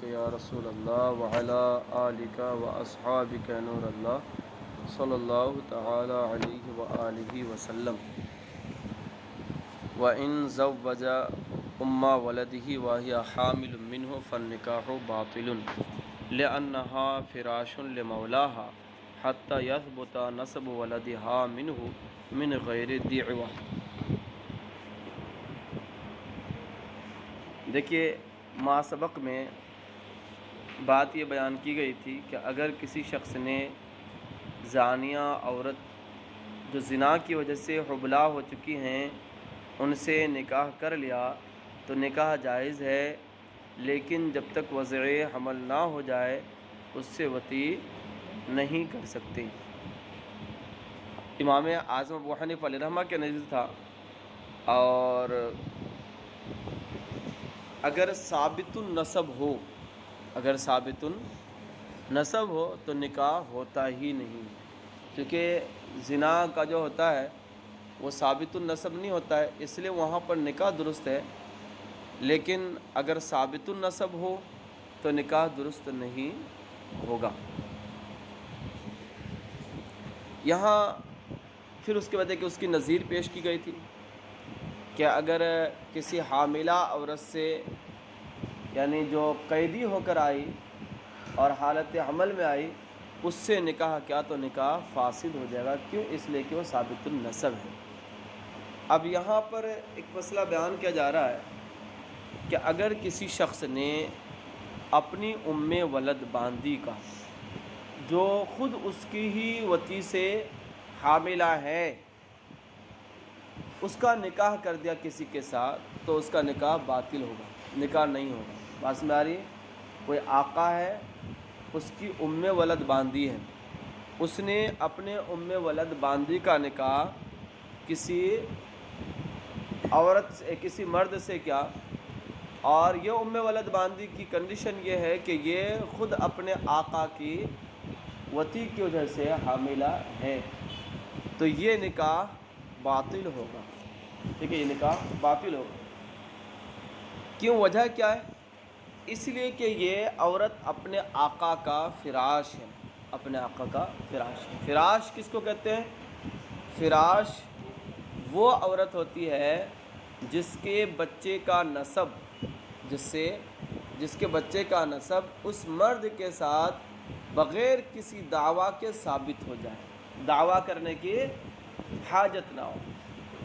بک یا رسول اللہ وعلی آلک و اصحابک نور اللہ صلی اللہ تعالی علیہ وآلہ وسلم وَإِن زَوَّجَ أُمَّ وَلَدِهِ وَهِيَ حَامِلٌ مِّنْهُ فَالنِّكَاحُ بَاطِلٌ لِأَنَّهَا فِرَاشٌ لِمَوْلَاهَا حَتَّى يَثْبُتَ نَسَبُ وَلَدِهَا مِنْهُ مِنْ غَيْرِ دِعْوَةٍ۔ دیکھیے ما سبق میں بات یہ بیان کی گئی تھی کہ اگر کسی شخص نے زانیہ عورت جو زنا کی وجہ سے حبلہ ہو چکی ہیں ان سے نکاح کر لیا تو نکاح جائز ہے، لیکن جب تک وضع حمل نہ ہو جائے اس سے وطی نہیں کر سکتی۔ امام اعظم ابو حنیفہ علیہ رحمہ کے نزدیک تھا، اور اگر ثابت النسب ہو تو نکاح ہوتا ہی نہیں، کیونکہ زنا کا جو ہوتا ہے وہ ثابت النسب نہیں ہوتا ہے، اس لیے وہاں پر نکاح درست ہے، لیکن اگر ثابت النسب ہو تو نکاح درست نہیں ہوگا۔ یہاں پھر اس کے بعد ہے کہ اس کی نظیر پیش کی گئی تھی کہ اگر کسی حاملہ عورت سے یعنی جو قیدی ہو کر آئی اور حالت حمل میں آئی اس سے نکاح کیا تو نکاح فاسد ہو جائے گا، کیوں؟ اس لیے کہ وہ ثابت النسب ہے۔ اب یہاں پر ایک مسئلہ بیان کیا جا رہا ہے کہ اگر کسی شخص نے اپنی ام ولد باندی کا جو خود اس کی ہی وطی سے حاملہ ہے اس کا نکاح کر دیا کسی کے ساتھ تو اس کا نکاح باطل ہوگا، نکاح نہیں ہوگا۔ بات میں آ رہی ہے؟ کوئی آقا ہے، اس کی ام ولد باندی ہے، اس نے اپنے ام ولد باندی کا نکاح کسی عورت سے کسی مرد سے کیا، اور یہ ام ولد باندی کی کنڈیشن یہ ہے کہ یہ خود اپنے آقا کی وطی کی وجہ سے حاملہ ہے، تو یہ نکاح باطل ہوگا۔ ٹھیک ہے، یہ نکاح باطل ہوگا۔ کیوں؟ وجہ کیا ہے؟ اس لیے کہ یہ عورت اپنے آقا کا فراش ہے، اپنے آقا کا فراش ہے۔ فراش کس کو کہتے ہیں؟ فراش وہ عورت ہوتی ہے جس کے بچے کا نسب جس کے بچے کا نسب اس مرد کے ساتھ بغیر کسی دعویٰ کے ثابت ہو جائے، دعویٰ کرنے کی حاجت نہ ہو۔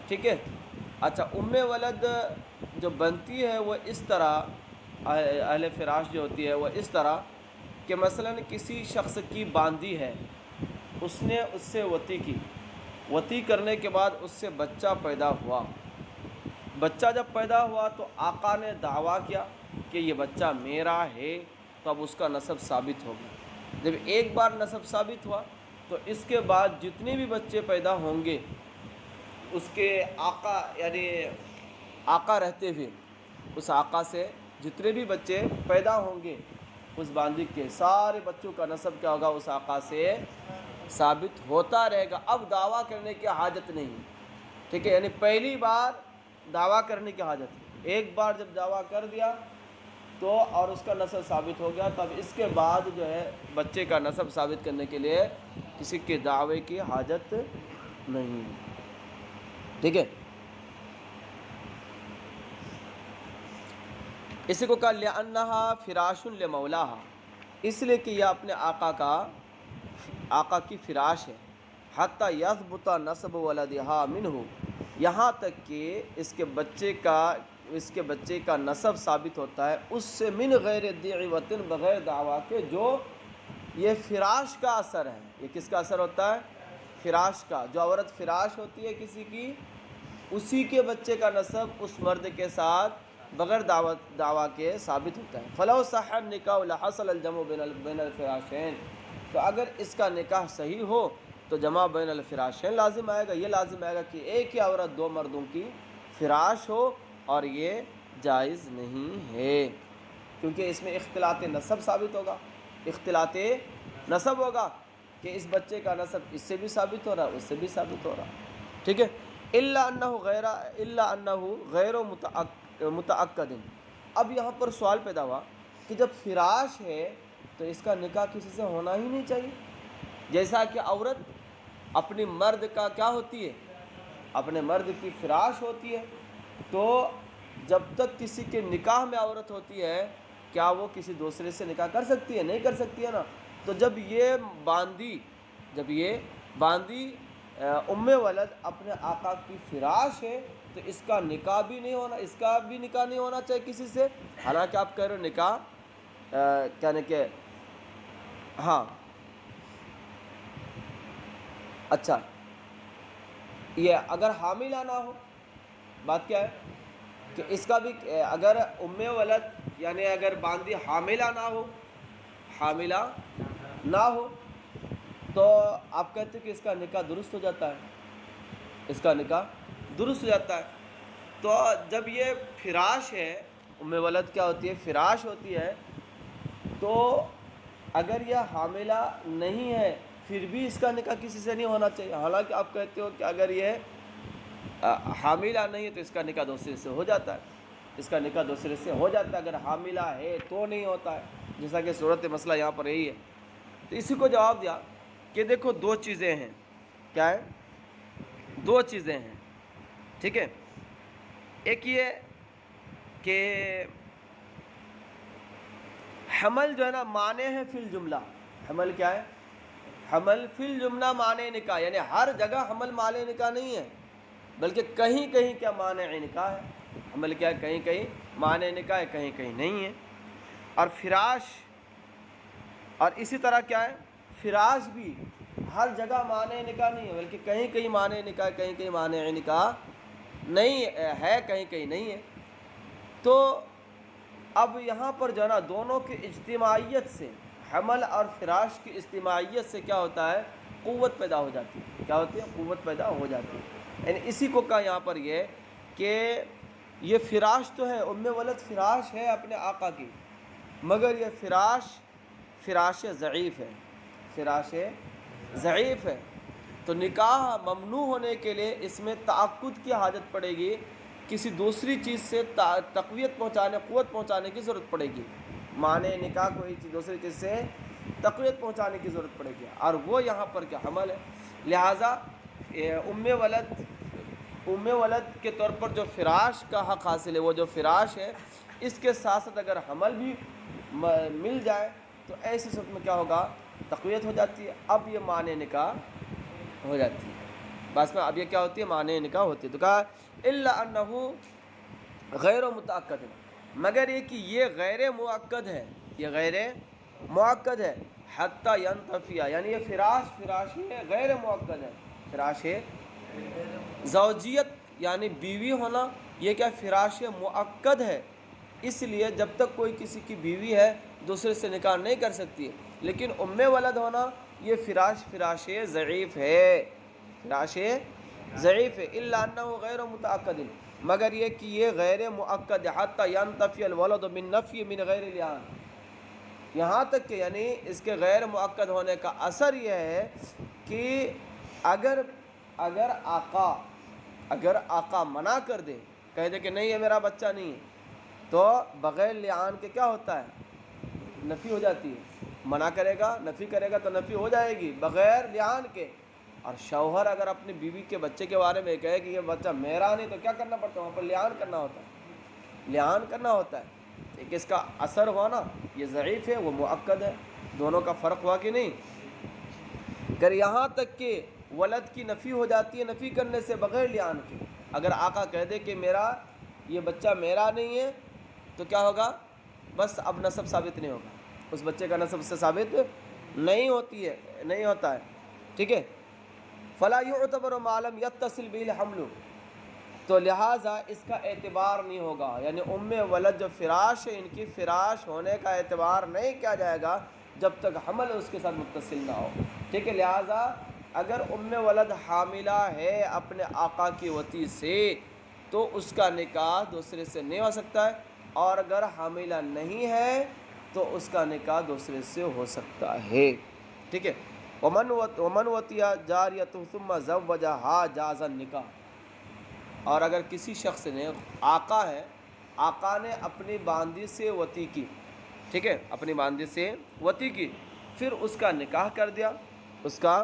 ٹھیک ہے، اچھا، ام ولد جو بنتی ہے وہ اس طرح، اہل فراش جو ہوتی ہے وہ اس طرح کہ مثلا کسی شخص کی باندی ہے، اس نے اس سے وطی کی، وطی کرنے کے بعد اس سے بچہ پیدا ہوا، بچہ جب پیدا ہوا تو آقا نے دعویٰ کیا کہ یہ بچہ میرا ہے، تو اب اس کا نسب ثابت ہو گیا۔ جب ایک بار نسب ثابت ہوا تو اس کے بعد جتنے بھی بچے پیدا ہوں گے اس کے آقا یعنی آقا رہتے ہوئے اس آقا سے جتنے بھی بچے پیدا ہوں گے اس باندی کے سارے بچوں کا نسب کیا ہوگا؟ اس آقا سے ثابت ہوتا رہے گا۔ اب دعویٰ کرنے کی حاجت نہیں۔ ٹھیک ہے، یعنی پہلی بار دعویٰ کرنے کی حاجت ہے، ایک بار جب دعویٰ کر دیا تو اور اس کا نسب ثابت ہو گیا، تب اس کے بعد جو ہے بچے کا نسب ثابت کرنے کے لیے کسی کے دعوے کی حاجت نہیں۔ ٹھیک ہے، اسی کو کہا لِأَنَّهَا فِرَاشٌ لِمَوْلَاهَا، اس لیے کہ یہ اپنے آقا کی فراش ہے۔ حَتَّى يَثْبُتَ نَسَبُ وَلَدِهَا مِنْهُ، یہاں تک کہ اس کے بچے کا نسب ثابت ہوتا ہے اس سے، من غیر دعوۃ، بغیر دعویٰ کے۔ جو یہ فراش کا اثر ہے، یہ کس کا اثر ہوتا ہے؟ فراش کا۔ جو عورت فراش ہوتی ہے کسی کی، اسی کے بچے کا نسب اس مرد کے ساتھ بغیر دعویٰ کے ثابت ہوتا ہے۔ فَلَوْ صَحَّ النِّكَاحُ لَحَصَلَ الْجَمْعُ بَيْنَ الْفِرَاشَيْنِ، تو اگر اس کا نکاح صحیح ہو تو جمع بین الفراشین لازم آئے گا۔ یہ لازم آئے گا کہ ایک ہی عورت دو مردوں کی فراش ہو، اور یہ جائز نہیں ہے، کیونکہ اس میں اختلاط نسب ثابت ہوگا، اختلاط نسب ہوگا کہ اس بچے کا نسب اس سے بھی ثابت ہو رہا ہے، اس سے بھی ثابت ہو رہا ہے۔ ٹھیک ہے، الا انہ غیر متعقد۔ اب یہاں پر سوال پیدا ہوا کہ جب فراش ہے تو اس کا نکاح کسی سے ہونا ہی نہیں چاہیے. جیسا کہ عورت اپنی مرد کا کیا ہوتی ہے، اپنے مرد کی فراش ہوتی ہے، تو جب تک کسی کے نکاح میں عورت ہوتی ہے کیا وہ کسی دوسرے سے نکاح کر سکتی ہے؟ نہیں کر سکتی ہے نا. تو جب یہ باندی ام ولد اپنے آقا کی فراش ہے تو اس کا نکاح بھی نہیں ہونا، اس کا بھی نکاح نہیں ہونا چاہیے کسی سے. حالانکہ آپ کہہ رہے ہو نکاح کہنے کہ ہاں اچھا، یہ اگر حاملہ نہ ہو، بات کیا ہے کہ اس کا بھی اگر ام ولد یعنی اگر باندی حاملہ نہ ہو تو آپ کہتے ہیں کہ اس کا نکاح درست ہو جاتا ہے، اس کا نکاح درست ہو جاتا ہے. تو جب یہ فراش ہے، ام ولد کیا ہوتی ہے؟ فراش ہوتی ہے. تو اگر یہ حاملہ نہیں ہے پھر بھی اس کا نکاح کسی سے نہیں ہونا چاہیے. حالانکہ آپ کہتے ہو کہ اگر یہ حاملہ نہیں ہے تو اس کا نکاح دوسرے سے ہو جاتا ہے، اس کا نکاح دوسرے سے ہو جاتا ہے. اگر حاملہ ہے تو نہیں ہوتا ہے، جیسا کہ صورت مسئلہ یہاں پر یہی ہے. تو اسی کو جواب دیا کہ دیکھو دو چیزیں ہیں. کیا ہے؟ دو چیزیں ہیں، ٹھیک ہے. ایک یہ کہ حمل جو ہے نا معنی ہے فی الجملہ. حمل کیا ہے؟ حمل فی الجملہ معنی نکاح، یعنی ہر جگہ حمل معنی نکاح نہیں ہے، بلکہ کہیں کہیں کیا معنی نکاح ہے. حمل کیا ہے؟ کہیں کہیں معنی نکاح ہے، کہیں کہیں نہیں ہے. اور فراش، اور اسی طرح کیا ہے، فراش بھی ہر جگہ معنی نکاح نہیں ہے، بلکہ کہیں کہیں معنی نکاح، کہیں کہیں معنی نکاح نہیں ہے، کہیں کہیں نہیں ہے. تو اب یہاں پر جو ہے نا دونوں کی اجتماعیت سے، حمل اور فراش کی اجتماعیت سے کیا ہوتا ہے؟ قوت پیدا ہو جاتی ہے. کیا ہوتی ہے؟ قوت پیدا ہو جاتی ہے. یعنی اسی کو کہا یہاں پر یہ کہ یہ فراش تو ہے، ام ولد فراش ہے اپنے آقا کی، مگر یہ فراش ضعیف ہے، فراش ضعیف ہے. تو نکاح ممنوع ہونے کے لیے اس میں تعاقد کی حاجت پڑے گی، کسی دوسری چیز سے تقویت پہنچانے، قوت پہنچانے کی ضرورت پڑے گی. معنی نکاح کوئی دوسری چیز سے تقویت پہنچانے کی ضرورت پڑے گی، اور وہ یہاں پر کیا حمل ہے. لہٰذا ام ولد کے طور پر جو فراش کا حق حاصل ہے، وہ جو فراش ہے، اس کے ساتھ ساتھ اگر حمل بھی مل جائے تو ایسی صورت میں کیا ہوگا؟ تقویت ہو جاتی ہے. اب یہ معنی نکاح ہو جاتی ہے. بس میں اب یہ کیا ہوتی ہے؟ معنی نکاح ہوتی ہے. تو کہا الا انہ غیر متعقد، مگر یہ کہ یہ غیر مؤکد ہے، یہ غیر مؤکد ہے. حتی ینتفیہ، یعنی یہ فراش ہے، غیر مؤکد ہے. فراش ہے زوجیت یعنی بیوی ہونا، یہ کیا فراش مؤکد ہے. اس لیے جب تک کوئی کسی کی بیوی ہے دوسرے سے نکاح نہیں کر سکتی. لیکن ام ولد ہونا یہ فراش ضعیف ہے، فراش ضعیف ہے. الا انہ غیر متعقد، مگر یہ کہ یہ غیر مؤکد ہے. حتی ینتفی الولد من نفی من غیر لعان، یہاں تک کہ یعنی اس کے غیر مؤکد ہونے کا اثر یہ ہے کہ اگر آقا منع کر دے، کہہ دے کہ نہیں یہ میرا بچہ نہیں ہے، تو بغیر لعان کے کیا ہوتا ہے؟ نفی ہو جاتی ہے. منع کرے گا، نفی کرے گا تو نفی ہو جائے گی بغیر لعان کے. اور شوہر اگر اپنی بیوی کے بچے کے بارے میں کہے کہ یہ بچہ میرا نہیں، تو کیا کرنا پڑتا ہے؟ وہاں پر لعان کرنا ہوتا ہے، لعان کرنا ہوتا ہے. ایک اس کا اثر ہوا نا، یہ ضعیف ہے، وہ مؤکد ہے. دونوں کا فرق ہوا کہ نہیں؟ اگر یہاں تک کہ ولد کی نفی ہو جاتی ہے نفی کرنے سے بغیر لعان کے. اگر آقا کہہ دے کہ یہ بچہ میرا نہیں ہے تو کیا ہوگا؟ بس اب نسب ثابت نہیں ہوگا، اس بچے کا نسب سے ثابت نہیں ہوتا ہے. ٹھیک ہے. فلا يعتبر ما لم يتصل به الحمل، تو لہٰذا اس کا اعتبار نہیں ہوگا. یعنی ام ولد جو فراش ہے، ان کی فراش ہونے کا اعتبار نہیں کیا جائے گا جب تک حمل اس کے ساتھ متصل نہ ہو. ٹھیک ہے. لہٰذا اگر ام ولد حاملہ ہے اپنے آقا کی وطی سے تو اس کا نکاح دوسرے سے نہیں ہو سکتا ہے، اور اگر حاملہ نہیں ہے تو اس کا نکاح دوسرے سے ہو سکتا ہے. ٹھیک ہے. ومن وطیہ جاریۃ ثم زوجہا جاز النکاح، اور اگر کسی شخص نے آقا نے اپنی باندی سے وطی کی، ٹھیک ہے، اپنی باندی سے وطی کی، پھر اس کا نکاح کر دیا، اس کا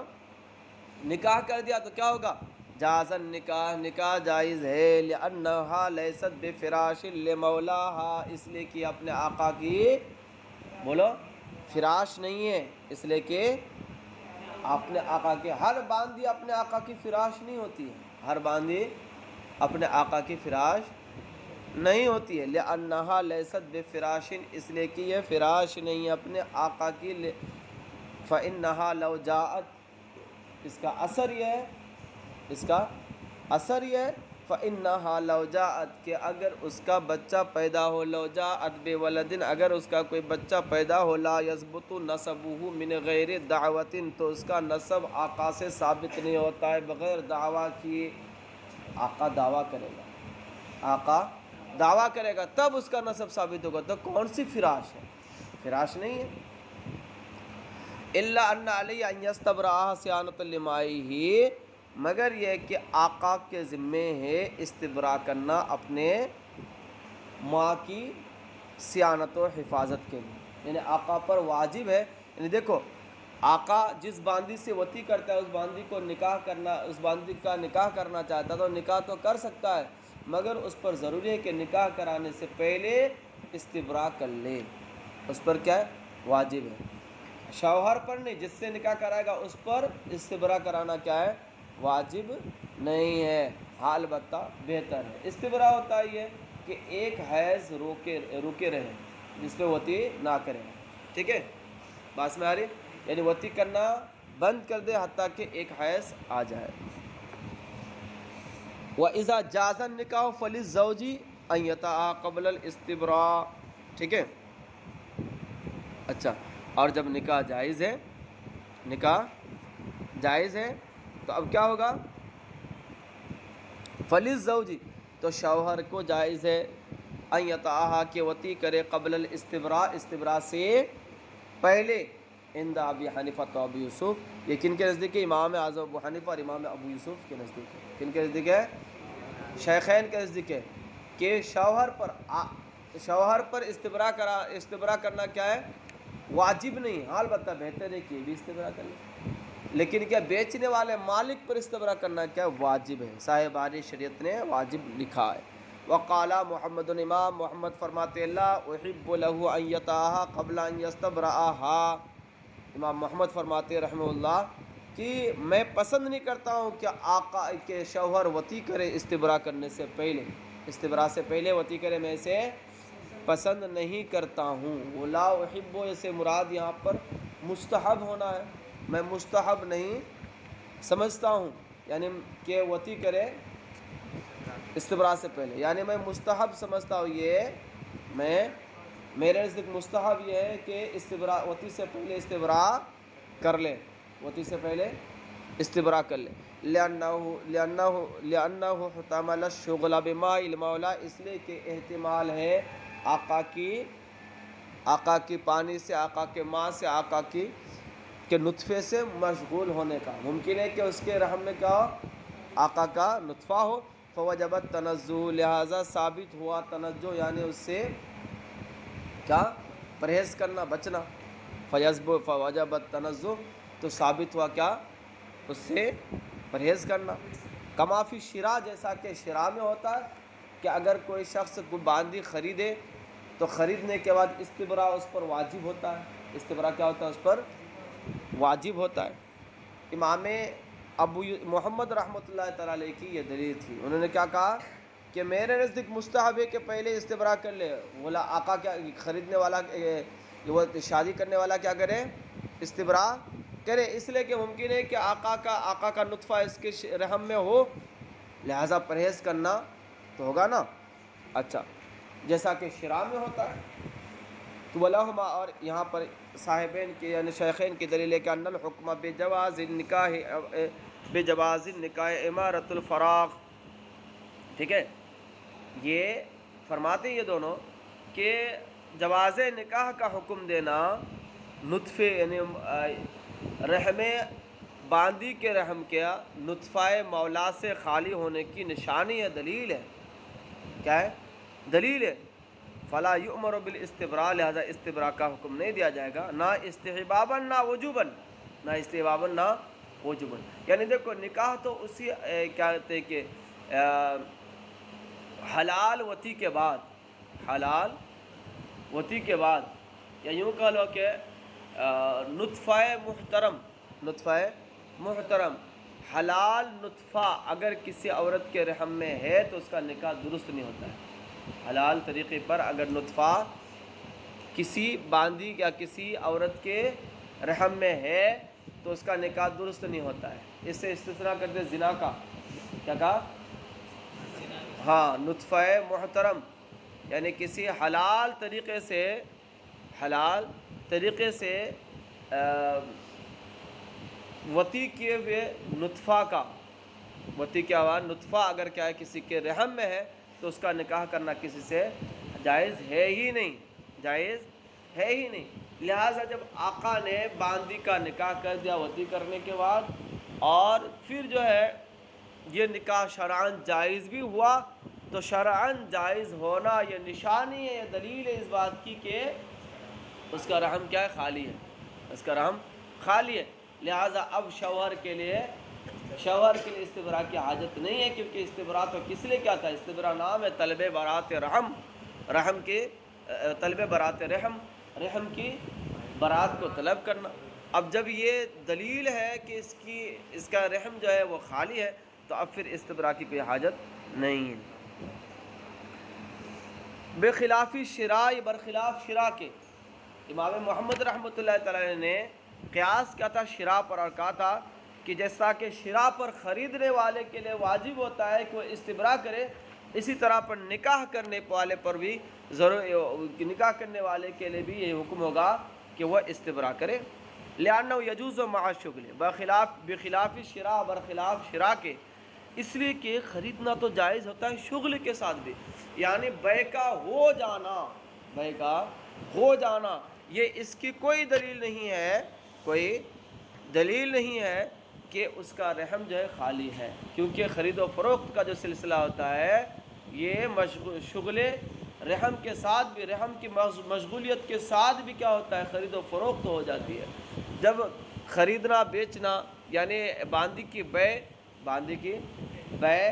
نکاح کر دیا تو کیا ہوگا؟ جاز النکاح، نکاح جائز ہے، لأنہا لیست بفراش لمولاہا، اس لیے کہ اپنے آقا کی بولو فراش نہیں ہے، اس لیے کہ اپنے آقا کے ہر باندی اپنے آقا کی فراش نہیں ہوتی ہے، ہر باندی اپنے آقا کی فراش نہیں ہوتی ہے، لأنہا لیست بفراش، اس لیے کہ یہ فراش نہیں ہے اپنے آقا کی، فإنہا لو جاءت، اس کا اثر یہ ہے، اس کا اثر یہ ہے، فإنہا لو جاءت، کہ اگر اس کا بچہ پیدا ہو، لو جاءت بولد، اگر اس کا کوئی بچہ پیدا ہو، لا یثبت نسبہ من غیر دعوت، تو اس کا نسب آقا سے ثابت نہیں ہوتا ہے بغیر دعویٰ کیے، آقا دعویٰ کرے گا، آقا دعویٰ کرے گا تب اس کا نسب ثابت ہوگا، تو کون سی فراش ہے؟ فراش نہیں ہے۔ الا ان علیہ ان یستبرأ صیانۃ لمائہ، مگر یہ کہ آقا کے ذمے ہے استبراء کرنا اپنے ماں کی صیانت و حفاظت کے لیے، یعنی آقا پر واجب ہے، یعنی دیکھو آقا جس باندی سے وطی کرتا ہے اس باندی کو نکاح کرنا، اس باندی کا نکاح کرنا چاہتا ہے تو نکاح تو کر سکتا ہے، مگر اس پر ضروری ہے کہ نکاح کرانے سے پہلے استبراء کر لے، اس پر کیا ہے؟ واجب ہے، شوہر پر نہیں، جس سے نکاح کرائے گا اس پر استبراء کرانا کیا ہے؟ واجب نہیں ہے، ہاں البتہ بہتر ہے۔ استبراء ہوتا ہے یہ کہ ایک حیض روکے رہے، جس پہ وطی نہ کرے، ٹھیک ہے، بات میں آ رہی، یعنی وطی کرنا بند کر دے حتیٰ کہ ایک حیض آ جائے۔ وَإِذَا جَازَ النِّكَاحُ فَلِلزَّوْجِ أَن يَطَأَ قَبْلَ الْاِسْتِبْرَاءِ، ٹھیک ہے، اچھا، اور جب نکاح جائز ہے، نکاح جائز ہے تو اب کیا ہوگا؟ فَلِلزَّوْجِ، تو شوہر کو جائز ہے، ان یطأہا، کہ وطی کرے، قبل الاستبراء، استبراء سے پہلے، عند ابی حنیفہ و ابو یوسف، یہ کن کے نزدیک ہے؟ امام اعظم ابو حنیفہ اور امام ابو یوسف کے نزدیک ہے، کن کے نزدیک ہے؟ شیخین کے نزدیک ہے کہ شوہر پر استبراء کرنا کیا ہے؟ واجب نہیں، حال البتہ بہتر ہے کہ یہ بھی استبراء کر لے، لیکن کیا بیچنے والے مالک پر استبراء کرنا کیا واجب ہے، صاحبان شریعت نے واجب لکھا ہے۔ وقال محمد، امام محمد فرماتے لا احب له ان یطأہا قبل ان یستبرأہا، امام محمد فرماتے رحمہ اللہ کہ میں پسند نہیں کرتا ہوں کہ آقا کے شوہر وطی کرے استبراء کرنے سے پہلے، استبراء سے پہلے وطی کرے، میں اسے پسند نہیں کرتا ہوں۔ لا احب سے مراد یہاں پر مستحب ہونا ہے، میں مستحب نہیں سمجھتا ہوں، یعنی کہ وطی کرے استبراء سے پہلے، یعنی میں مستحب سمجھتا ہوں، یہ میرے نزدیک مستحب یہ ہے کہ وطی سے پہلے استبراء کر لے، وطی سے پہلے استبراء کر لے، لأنہ احتمل الشغل بماء المولا، اس لیے کہ احتمال ہے آقا کی پانی سے، آقا کے ماں سے، آقا کے نطفے سے مشغول ہونے کا، ممکن ہے کہ اس کے رحم میں کیا ہو؟ آقا کا نطفہ ہو، فوجبت تنزہ، لہذا ثابت ہوا تنزہ، یعنی اس سے کیا پرہیز کرنا، بچنا، فوجبت تنزہ، تو ثابت ہوا کیا؟ اس سے پرہیز کرنا، کما فی شراء، جیسا کہ شراء میں ہوتا ہے کہ اگر کوئی شخص کو باندی خریدے تو خریدنے کے بعد استبراء اس پر واجب ہوتا ہے، استبراء کیا ہوتا ہے؟ اس پر واجب ہوتا ہے۔ امام ابو محمد رحمۃ اللہ تعالیٰ علیہ کی یہ دلیل تھی، انہوں نے کیا کہا کہ میرے نزدیک مستحب ہے کہ پہلے استبراء کر لے، بولا آقا کیا خریدنے والا، وہ شادی کرنے والا کیا کرے؟ استبراء کرے، اس لیے کہ ممکن ہے کہ آقا کا نطفہ اس کے رحم میں ہو، لہذا پرہیز کرنا تو ہوگا نا، اچھا، جیسا کہ شراء میں ہوتا ہے۔ تو ولہما، اور یہاں پر صاحبین کے یعنی شیخین کی دلیل ہے کہ ان الحکم بجواز النکاح امارۃ الفراغ، ٹھیک ہے، یہ فرماتے ہیں یہ دونوں کہ جواز نکاح کا حکم دینا نطفے یعنی رحم باندی کے رحم کیا نطفہ مولا سے خالی ہونے کی نشانی ہے، دلیل ہے، کیا ہے؟ دلیل ہے۔ فلا یؤمر بالاستبراء، لہذا استبراء کا حکم نہیں دیا جائے گا، نہ استحبابا نہ وجوبا، نہ استحبابا نہ وجوبا۔ یعنی دیکھو نکاح تو اسی کیا کہتے ہیں کہ حلال وطی کے بعد، حلال وطی کے بعد، یا یوں کہہ لو کہ نطفہ محترم، نطفہ محترم، حلال نطفہ اگر کسی عورت کے رحم میں ہے تو اس کا نکاح درست نہیں ہوتا ہے۔ حلال طریقے پر اگر نطفہ کسی باندی یا کسی عورت کے رحم میں ہے تو اس کا نکاح درست نہیں ہوتا ہے۔ اس سے استثناء کرتے زنا کا، کیا کہا؟ ہاں، نطفہ محترم، یعنی کسی حلال طریقے سے، حلال طریقے سے وطی کیے ہوئے نطفہ کا، وطی کیا ہوا نطفہ اگر کیا ہے کسی کے رحم میں ہے تو اس کا نکاح کرنا کسی سے جائز ہے ہی نہیں، جائز ہے ہی نہیں۔ لہٰذا جب آقا نے باندی کا نکاح کر دیا وطی کرنے کے بعد، اور پھر جو ہے یہ نکاح شرعاً جائز بھی ہوا، تو شرعاً جائز ہونا یہ نشانی ہے، یہ دلیل ہے اس بات کی کہ اس کا رحم کیا ہے؟ خالی ہے، اس کا رحم خالی ہے۔ لہٰذا اب شوہر کے لیے استبراء کی حاجت نہیں ہے، کیونکہ استبراء تو کس لیے کیا تھا؟ استبراء نام ہے طلب برات رحم، رحم کی طلب برات رحم، رحم کی برات کو طلب کرنا۔ اب جب یہ دلیل ہے کہ اس کا رحم جو ہے وہ خالی ہے، تو اب پھر استبراء کی کوئی حاجت نہیں ہے۔ بخلاف شراء، برخلاف شراء کے، امام محمد رحمۃ اللہ تعالی نے قیاس کیا تھا شراء پر، اور کہا تھا کہ جیسا کہ شراء پر خریدنے والے کے لیے واجب ہوتا ہے کہ وہ استبراء کرے، اسی طرح پر نکاح کرنے والے پر بھی نکاح کرنے والے کے لیے بھی یہ حکم ہوگا کہ وہ استبراء کرے۔ لأنہ یجوز مع الشغل، بخلاف شراء، برخلاف شراء کے، اس لیے کہ خریدنا تو جائز ہوتا ہے شغل کے ساتھ بھی، یعنی بیع کا ہو جانا، بیع کا ہو جانا، یہ اس کی کوئی دلیل نہیں ہے، کوئی دلیل نہیں ہے کہ اس کا رحم جو ہے خالی ہے، کیونکہ خرید و فروخت کا جو سلسلہ ہوتا ہے یہ شغل رحم کے ساتھ بھی، رحم کی مشغولیت کے ساتھ بھی کیا ہوتا ہے؟ خرید و فروخت ہو جاتی ہے۔ جب خریدنا بیچنا یعنی باندی کی بیع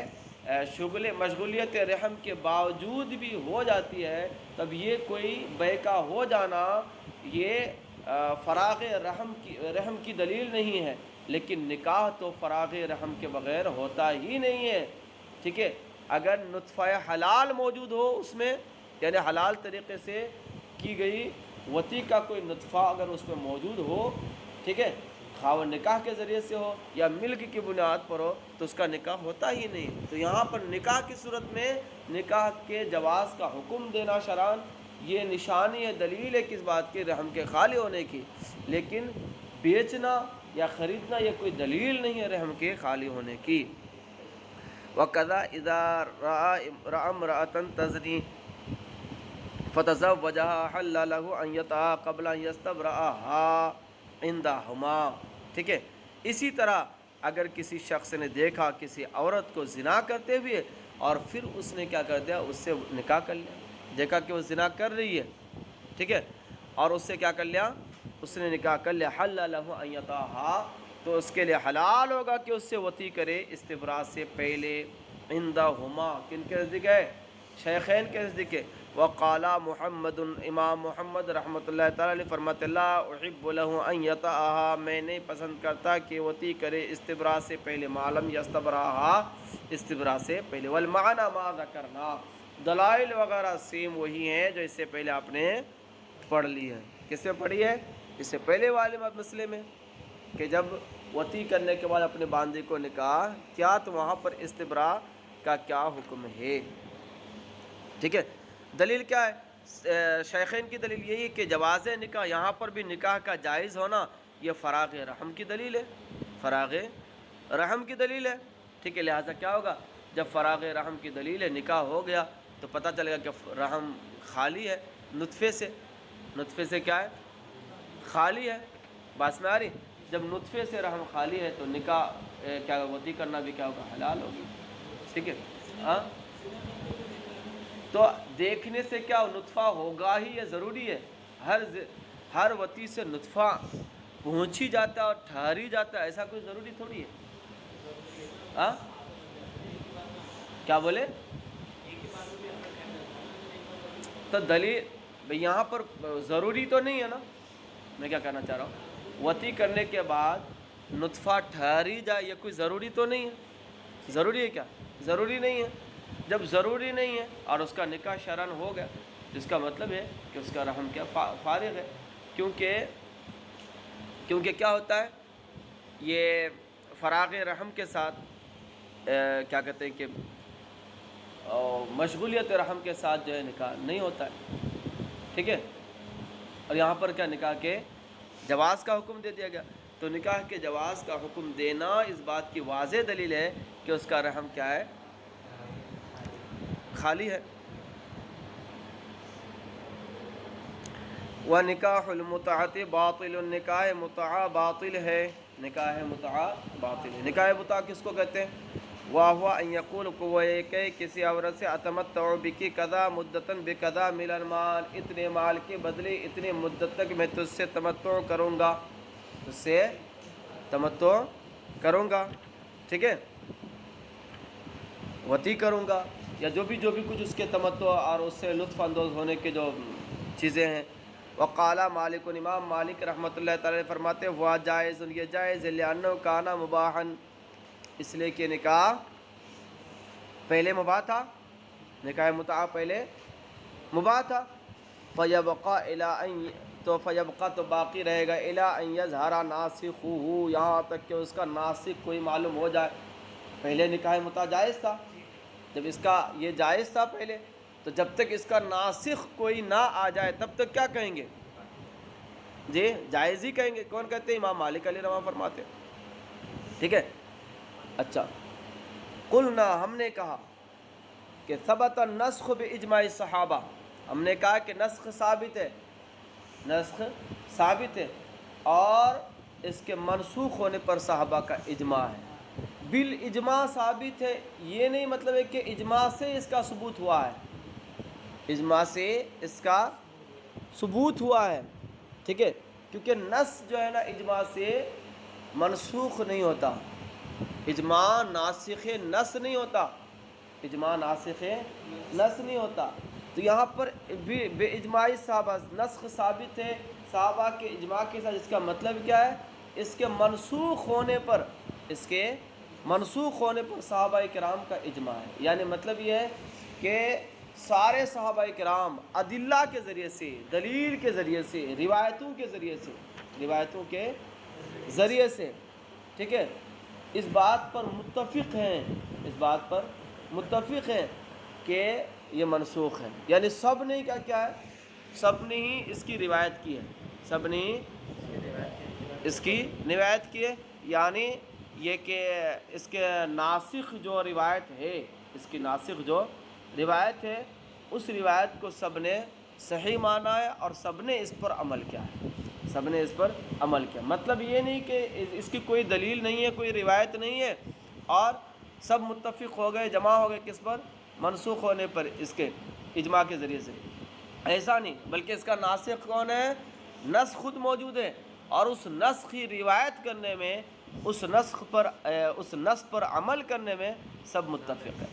شغل مشغولیت رحم کے باوجود بھی ہو جاتی ہے، تب یہ کوئی بیع کا ہو جانا یہ فراغ رحم کی دلیل نہیں ہے، لیکن نکاح تو فراغ رحم کے بغیر ہوتا ہی نہیں ہے، ٹھیک ہے؟ اگر نطفہ حلال موجود ہو اس میں، یعنی حلال طریقے سے کی گئی وطی کا کوئی نطفہ اگر اس میں موجود ہو، ٹھیک ہے، خواہ نکاح کے ذریعے سے ہو یا ملک کی بنیاد پر ہو، تو اس کا نکاح ہوتا ہی نہیں۔ تو یہاں پر نکاح کی صورت میں نکاح کے جواز کا حکم دینا شرعاً یہ نشانی ہے، دلیل ہے کس بات کی؟ رحم کے خالی ہونے کی، لیکن بیچنا یا خریدنا یہ کوئی دلیل نہیں ہے رحم کے خالی ہونے کی۔ وَقَذَا إِذَا رَأَى امْرَأَةً تَزْنِي فَتَزَوَّجَهَا حَلَّ لَهُ أَن يَطَأَهَا قَبْلَ أَن يَسْتَبْرَأَهَا عِندَهُمَا، ٹھیک ہے؟ اسی طرح اگر کسی شخص نے دیکھا کسی عورت کو زنا کرتے ہوئے اور پھر اس نے کیا کر دیا؟ اس سے نکاح کر لیا، دیکھا کہ وہ زنا کر رہی ہے، ٹھیک ہے، اور اس سے کیا کر لیا؟ اس نے نکاح کر لیا، حل لہ ان یطأہا، تو اس کے لیے حلال ہوگا کہ اس سے وطی کرے استبراء سے پہلے، عندہما، کن کے نزدیک ہے؟ شیخین کے نزدیک ہے۔ وقال محمد، امام محمد رحمۃ اللہ تعالی علیہ فرماتے اللہ احب لہ ان یطأہا، میں نہیں پسند کرتا کہ وطی کرے استبراء سے پہلے، معلوم یستبرأہا، استبراء سے پہلے۔ والمعنی ما ذکرنا، دلائل وغیرہ سیم وہی ہیں جو اس سے پہلے آپ نے پڑھ لی ہے۔ کس میں پڑھی ہے؟ اس سے پہلے والے مسئلے میں کہ جب وطی کرنے کے بعد اپنے باندی کو نکاح کیا تو وہاں پر استبراء کا کیا حکم ہے، ٹھیک ہے؟ دلیل کیا ہے؟ شیخین کی دلیل یہی کہ جواز نکاح، یہاں پر بھی نکاح کا جائز ہونا یہ فراغ رحم کی دلیل ہے، فراغ رحم کی دلیل ہے، ٹھیک ہے؟ لہٰذا کیا ہوگا؟ جب فراغ رحم کی دلیل ہے، نکاح ہو گیا تو پتہ چلے گا کہ رحم خالی ہے نطفے سے کیا ہے؟ خالی ہے۔ بات میں آ رہی؟ جب نطفے سے رحم خالی ہے تو نکاح کیا وطی کرنا بھی کیا ہوگا؟ حلال ہوگی، ٹھیک ہے؟ ہاں تو دیکھنے سے کیا نطفہ ہوگا ہی، یہ ضروری ہے؟ ہر وتی سے نطفہ پہنچ ہی جاتا ہے اور ٹھہر ہی جاتا ہے، ایسا کوئی ضروری تھوڑی ہے؟ ہاں کیا بولے؟ تو دلیل یہاں پر ضروری تو نہیں ہے نا، میں کیا کہنا چاہ رہا ہوں، وتی کرنے کے بعد نطفہ ٹھہر ہی جائے، یہ کوئی ضروری تو نہیں ہے؟ ضروری ہے کیا؟ ضروری نہیں ہے۔ جب ضروری نہیں ہے اور اس کا نکاح شرعاً ہو گیا، جس کا مطلب ہے کہ اس کا رحم کیا فارغ ہے، کیونکہ کیا ہوتا ہے، یہ فراغ رحم کے ساتھ کیا کہتے ہیں کہ مشغولیت رحم کے ساتھ جو ہے نکاح نہیں ہوتا ہے، ٹھیک ہے؟ اور یہاں پر کیا نکاح کے جواز کا حکم دے دیا گیا، تو نکاح کے جواز کا حکم دینا اس بات کی واضح دلیل ہے کہ اس کا رحم کیا ہے؟ خالی ہے۔ وَنِكَاحُ الْمُتْعَةِ باطل، نکاح متعہ باطل ہے، نکاح متعہ باطل ہے۔ نکاح متعہ کس کو کہتے ہیں؟ وَهُوَ أَن يَقُولُ وہ یہ کہ کسی عورت سے أَتَمَتَّعُ بِكِ كَذَا مُدَّةً بِكَذَا مِنَ الْمَالِ، اتنے مال کے بدلے اتنے مدت تک میں تجھ سے تمتع کروں گا، تجھ سے تمتع کروں گا، ٹھیک ہے، وطی کروں گا، یا جو بھی کچھ اس کے تمتع اور اس سے لطف اندوز ہونے کے جو چیزیں ہیں۔ وقال مالک، امام مالک رحمۃ اللہ تعالی فرماتے ہیں وہ جائز، یہ جائز ہے، لأنه كان مباحا، اس لیے کہ نکاح پہلے مباح تھا، نکاح متعہ پہلے مباح تھا۔ فیبقى الی ان، تو فیبقى تو باقی رہے گا، الی ان یظہر ناسخہ، یہاں تک کہ اس کا ناسخ کوئی معلوم ہو جائے۔ پہلے نکاح متعہ جائز تھا، جب اس کا یہ جائز تھا پہلے، تو جب تک اس کا ناسخ کوئی نہ آ جائے تب تک کیا کہیں گے؟ جی جائز ہی کہیں گے۔ کون کہتے ہیں؟ امام مالک علیہ الرحمہ فرماتے ہیں، ٹھیک ہے۔ اچھا، قلنا، ہم نے کہا کہ ثبت النسخ باجماع الصحابہ، ہم نے کہا کہ نسخ ثابت ہے، نسخ ثابت ہے، اور اس کے منسوخ ہونے پر صحابہ کا اجماع ہے۔ بالاجماع ثابت ہے، یہ نہیں مطلب ہے کہ اجماع سے اس کا ثبوت ہوا ہے، اجماع سے اس کا ثبوت ہوا ہے، ٹھیک ہے، کیونکہ نص جو ہے نا اجماع سے منسوخ نہیں ہوتا، اجماع ناسخ نص نہیں ہوتا، اجماع ناسخ نص نہیں ہوتا۔ تو یہاں پر بے اجماعی صحابہ نسخ ثابت ہے صحابہ کے اجماع کے ساتھ، اس کا مطلب کیا ہے؟ اس کے منسوخ ہونے پر، اس کے منسوخ ہونے پر صحابہ کرام کا اجماع ہے، یعنی مطلب یہ ہے کہ سارے صحابہ کرام ادلہ کے ذریعے سے، دلیل کے ذریعے سے، روایتوں کے ذریعے سے، ٹھیک ہے، اس بات پر متفق ہیں کہ یہ منسوخ ہے، یعنی سب نے کیا ہے؟ سب نے ہی اس کی روایت کی ہے، سب نے ہی اس کی روایت کی ہے، یعنی یہ کہ اس کے ناسخ جو روایت ہے، اس کی ناسخ جو روایت ہے، اس روایت کو سب نے صحیح مانا ہے اور سب نے اس پر عمل کیا ہے، سب نے اس پر عمل کیا۔ مطلب یہ نہیں کہ اس کی کوئی دلیل نہیں ہے، کوئی روایت نہیں ہے اور سب متفق ہو گئے، جمع ہو گئے کس پر؟ منسوخ ہونے پر، اس کے اجماع کے ذریعے سے، ایسا نہیں، بلکہ اس کا ناسخ کون ہے؟ نسخ خود موجود ہے، اور اس نسخ کی روایت کرنے میں، اس نسخ پر عمل کرنے میں سب متفق ہیں۔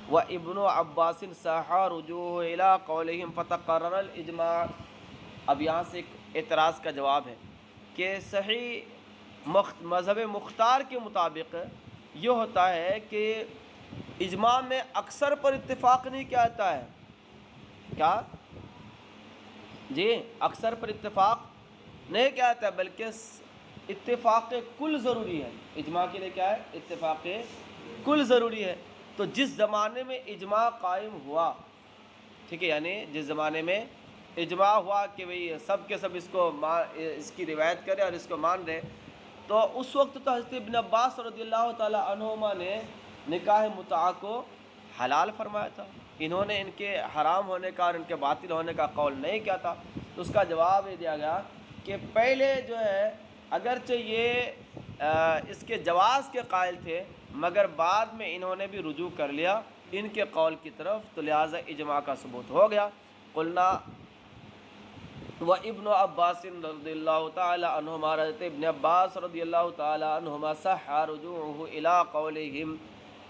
وابن عباس صح رجوع الى قولہم فتقرر الاجماع، اب یہاں سے ایک اعتراض کا جواب ہے کہ صحیح مذہب مختار کے مطابق یہ ہوتا ہے کہ اجماع میں اکثر پر اتفاق نہیں کیا جاتا ہے، کیا جی اکثر پر اتفاق نہیں کیا جاتا ہے، بلکہ اتفاق کل ضروری ہے۔ اجماع کے لیے کیا ہے؟ اتفاق کل ضروری ہے۔ تو جس زمانے میں اجماع قائم ہوا، ٹھیک ہے، یعنی جس زمانے میں اجماع ہوا کہ بھئی سب کے سب اس کی روایت کرے اور اس کو مان رہے، تو اس وقت تو حضرت ابن عباس رضی اللہ تعالی عنہما نے نکاح متعہ کو حلال فرمایا تھا، انہوں نے ان کے حرام ہونے کا اور ان کے باطل ہونے کا قول نہیں کیا تھا۔ تو اس کا جواب یہ دیا گیا کہ پہلے جو ہے اگرچہ یہ اس کے جواز کے قائل تھے، مگر بعد میں انہوں نے بھی رجوع کر لیا ان کے قول کی طرف، تو لہٰذا اجماع کا ثبوت ہو گیا۔ قلنا و ابن عباس رضی اللہ تعالی عنہما، حضرت ابن عباس رضی اللہ تعالی عنہما صح رجوعہ الی قولہم،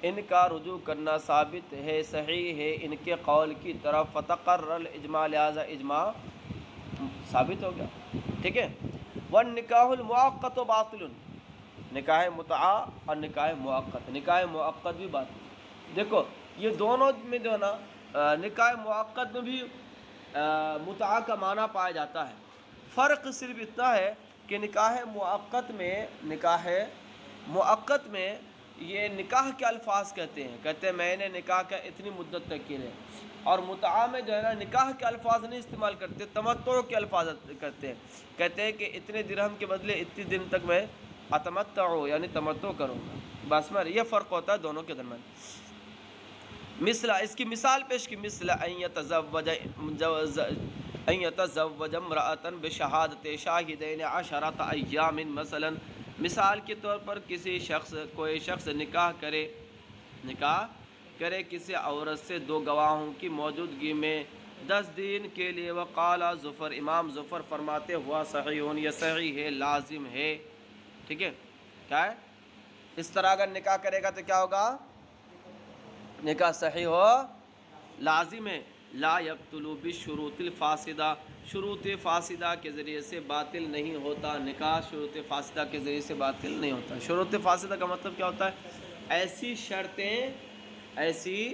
ان کا رجوع کرنا ثابت ہے، صحیح ہے ان کے قول کی طرف، فتقرر الاجماع، لہذا اجماع ثابت ہو گیا، ٹھیک ہے۔ والنکاح المؤقت باطل، نکاح متعہ اور نکاح مؤقت، نکاح مؤقت بھی باطل۔ دیکھو یہ دونوں میں جو ہے نا، نکاح مؤقت میں بھی متعہ کا معنی پایا جاتا ہے، فرق صرف اتنا ہے کہ نکاح مؤقت میں یہ نکاح کے الفاظ کہتے ہیں میں نے نکاح کا اتنی مدت تک کی ہے، اور متعہ میں جو ہے نا نکاح کے الفاظ نہیں استعمال کرتے، تمتع کے الفاظ کرتے ہیں، کہتے ہیں کہ اتنے درہم کے بدلے اتنے دن تک میں اتمتع یعنی تمتع کروں گا، بس میں یہ فرق ہوتا ہے دونوں کے درمیان۔ مثلا اس کی مثال پیش کی، مثلا ان یتزوج امرأة بشہادت شاہدین 10 ایام، مثلا مثال کے طور پر کوئی شخص نکاح کرے کسی عورت سے 2 گواہوں کی موجودگی میں 10 دن کے لیے، وقال ظفر، امام ظفر فرماتے ہوا صحیح، یہ صحیح ہے، لازم ہے، ٹھیک ہے، کیا ہے، اس طرح اگر نکاح کرے گا تو کیا ہوگا، نکاح صحیح ہو، لازم ہے۔ لا یبطل بالشروط الفاسدہ، شروط فاسدہ کے ذریعے سے باطل نہیں ہوتا نکاح، شروط فاسدہ کے ذریعے سے باطل نہیں ہوتا۔ شروط فاسدہ کا مطلب کیا ہوتا ہے، ایسی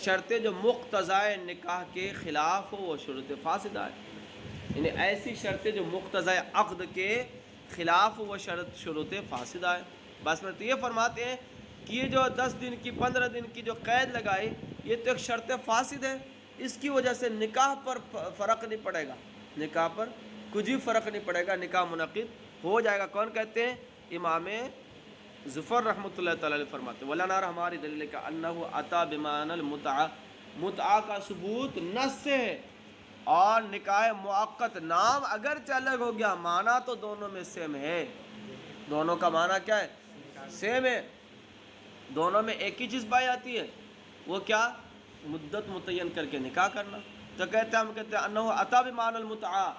شرطیں جو مقتضائے نکاح کے خلاف ہو، وہ شروط فاسدہ ہے، یعنی ایسی شرطیں جو مقتضائے عقد کے خلاف ہو، وہ شروط فاسدہ ہے۔ بس میں تو یہ فرماتے ہیں کہ یہ جو 10 دن کی 15 دن کی جو قید لگائی، یہ تو ایک شرط فاسد ہے، اس کی وجہ سے نکاح پر فرق نہیں پڑے گا، نکاح پر کچھ بھی فرق نہیں پڑے گا، نکاح منعقد ہو جائے گا۔ کون کہتے ہیں، امام ظفر رحمۃ اللہ تعالی علیہ فرماتے ہیں، ولنا، ہماری دلیل کا انہ اتا بمعنی المتعہ، متعہ کا ثبوت نص سے ہے، اور نکاح مؤقت نام اگرچہ الگ ہو گیا، معنی تو دونوں میں سیم ہے، دونوں کا معنی کیا ہے، سیم ہے، دونوں میں ایک ہی چیز پائی جاتی ہے، وہ کیا، مدت متعین کر کے نکاح کرنا۔ تو ہم کہتے ہیں انہ اتا بمعنی المتعہ،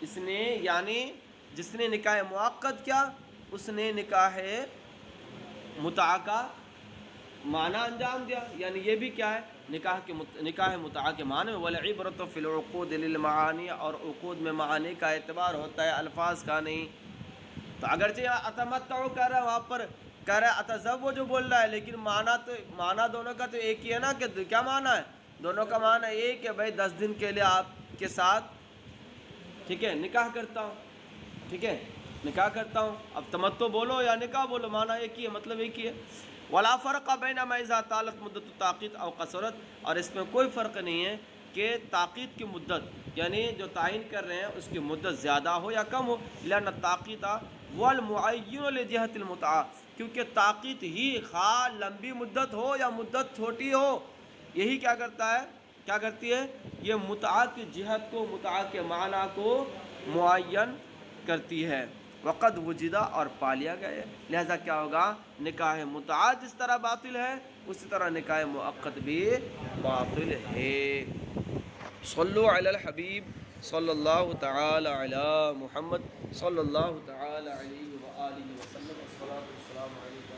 اس نے یعنی جس نے نکاح مؤقت کیا، اس نے نکاح متعہ کا معنی انجام دیا، یعنی یہ بھی کیا ہے، نکاح متعہ کے معنی میں، والعبرۃ فی العقود للمعانی، اور عقود میں معانی کا اعتبار ہوتا ہے، الفاظ کا نہیں۔ تو اگرچہ اتمتع کہہ رہا ہے، وہاں پر کہہ رہا ہے اتزوج جو بول رہا ہے، لیکن معنی دونوں کا تو ایک ہی ہے نا، کہ کیا معنی ہے، دونوں کا معنی یہ کہ بھائی 10 دن کے لیے آپ کے ساتھ، ٹھیک ہے، نکاح کرتا ہوں، ٹھیک ہے، نکاح کرتا ہوں، اب تمتع بولو یا نکاح بولو، معنی ایک ہی ہے، مطلب ایک ہی ہے۔ ولا فرق بین ما اذا طالت مدت التعقید او قصرت، اور اس میں کوئی فرق نہیں ہے کہ تعقید کی مدت، یعنی جو تعین کر رہے ہیں اس کی مدت زیادہ ہو یا کم ہو، لأن التعقید والمعین لجہت المتعہ، کیونکہ تعقید ہی خواہ لمبی مدت ہو یا مدت چھوٹی ہو، یہی کیا کرتی ہے، یہ متعہ کی جہت کو، متعہ کے معنی کو معین کرتی ہے۔ وقد وجدہ، اور پا لیا گیا ہے، لہذا کیا ہوگا، نکاح متعہ جس طرح باطل ہے، اسی طرح نکاح مؤقت بھی باطل ہے۔ صلو علی الحبیب صلی اللہ تعالی علی محمد صلی اللہ تعالی علیہ وآلہ